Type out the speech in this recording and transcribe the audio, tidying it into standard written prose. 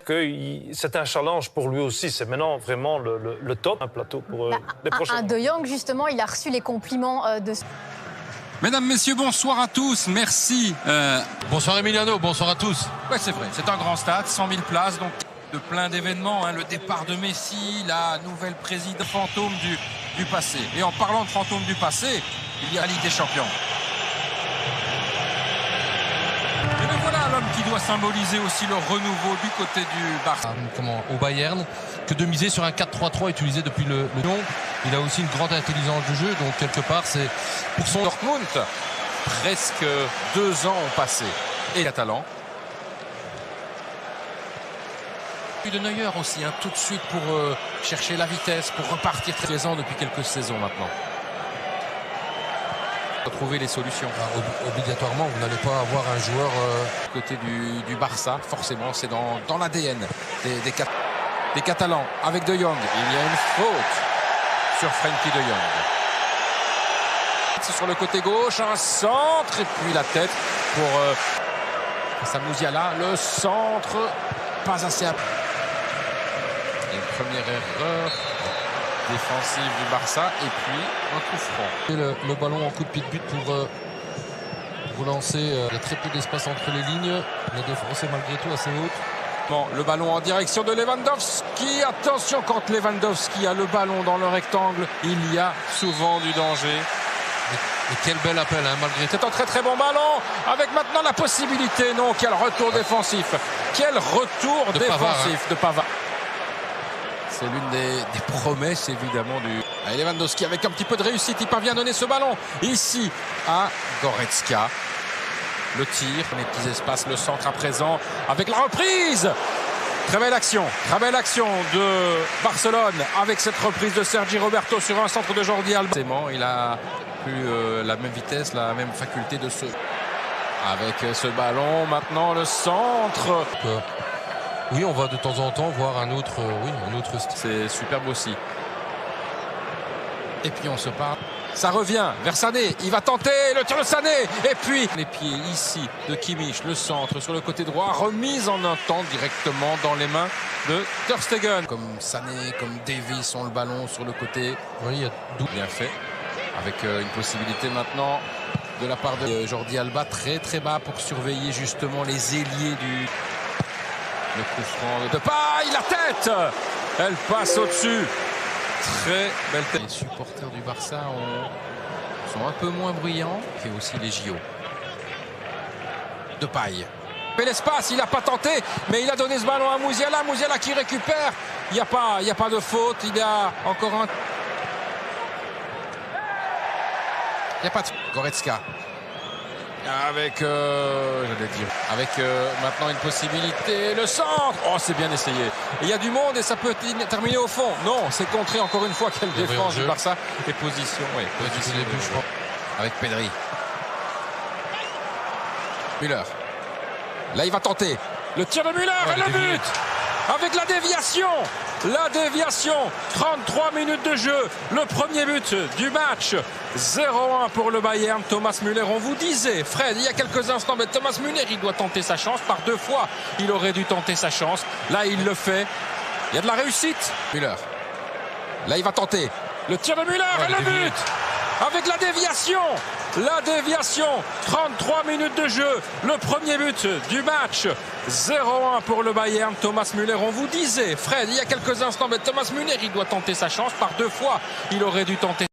que c'est un challenge pour lui aussi. C'est maintenant vraiment le top, un plateau pour les prochains. De Jong, justement, il a reçu les compliments de... Mesdames, messieurs, bonsoir à tous, merci. Bonsoir Emiliano, bonsoir à tous. Ouais, c'est vrai, c'est un grand stade, 100 000 places, donc de plein d'événements, hein, le départ de Messi, la nouvelle présidente fantôme du passé. Et en parlant de fantôme du passé, il y a la Ligue des Champions. Et le voilà l'homme qui doit symboliser aussi le renouveau du côté du Barça. Au Bayern, que de miser sur un 4-3-3 utilisé depuis le nom. Il a aussi une grande intelligence de jeu, donc quelque part c'est pour son Dortmund. Presque 2 ans ont passé. Et Catalan. De Neuer aussi, hein, tout de suite pour chercher la vitesse, pour repartir très présent depuis quelques saisons maintenant. Trouver les solutions. Obligatoirement, vous n'allez pas avoir un joueur côté du Barça, forcément, c'est dans l'ADN des Catalans. Avec De Jong, il y a une faute sur Frenkie De Jong. C'est sur le côté gauche, un centre et puis la tête pour Mousiala. Le centre, pas assez. Une première erreur défensive du Barça et puis un coup franc. Le ballon en coup de pied de but pour relancer. Il y a très peu d'espace entre les lignes. La défense est malgré tout assez haute. Bon, le ballon en direction de Lewandowski. Attention, quand Lewandowski a le ballon dans le rectangle, il y a souvent du danger. Et quel bel appel, hein, malgré tout. C'est un très très bon ballon, avec maintenant la possibilité, non, quel retour défensif. Quel retour défensif Pavard, hein. de Pavard. C'est l'une des promesses évidemment du... Allez, Lewandowski avec un petit peu de réussite, il parvient à donner ce ballon ici à Goretzka. Le tir, les petits espaces, le centre à présent avec la reprise. Très belle action de Barcelone avec cette reprise de Sergi Roberto sur un centre de Jordi Alba. Il a plus la même vitesse, la même faculté de se... Avec ce ballon, maintenant le centre. Oui, on va de temps en temps voir un autre style. C'est superbe aussi. Et puis on se parle. Ça revient vers Sané. Il va tenter le tir de Sané. Et puis les pieds ici de Kimmich. Le centre sur le côté droit. Remise en un temps directement dans les mains de Ter Stegen. Comme Sané, comme Davies ont le ballon sur le côté. Oui, il y a bien fait. Avec une possibilité maintenant de la part de Jordi Alba. Très très bas pour surveiller justement les ailiers du... Le coup franc de Depay, la tête. Elle passe au-dessus. Très belle tête. Les supporters du Barça sont un peu moins bruyants que aussi les JO. Depay. Mais l'espace, il n'a pas tenté, mais il a donné ce ballon à Mousiala. Mousiala qui récupère. Il n'y a pas de faute. Il y a encore un... Il n'y a pas de... Goretzka. Avec, maintenant une possibilité, le centre. Oh, c'est bien essayé. Il y a du monde et ça peut terminer au fond. Non, c'est contré encore une fois. Quelle défense du Barça. Et position, oui. Position début, je pense. Avec Pedri. Müller. Là, il va tenter. Le tir de Müller et le but. Avec la déviation. 33 minutes de jeu. Le premier but du match. 0-1 pour le Bayern. Thomas Müller, on vous disait, Fred, il y a quelques instants, mais Thomas Müller, il doit tenter sa chance. Par 2 fois, il aurait dû tenter sa chance. Là, il le fait. Il y a de la réussite. Müller. Là, il va tenter. Le tir de Müller et le but. Avec la déviation. 33 minutes de jeu. Le premier but du match. 0-1 pour le Bayern. Thomas Müller, on vous disait, Fred, il y a quelques instants, mais Thomas Müller, il doit tenter sa chance. Par 2 fois, il aurait dû tenter.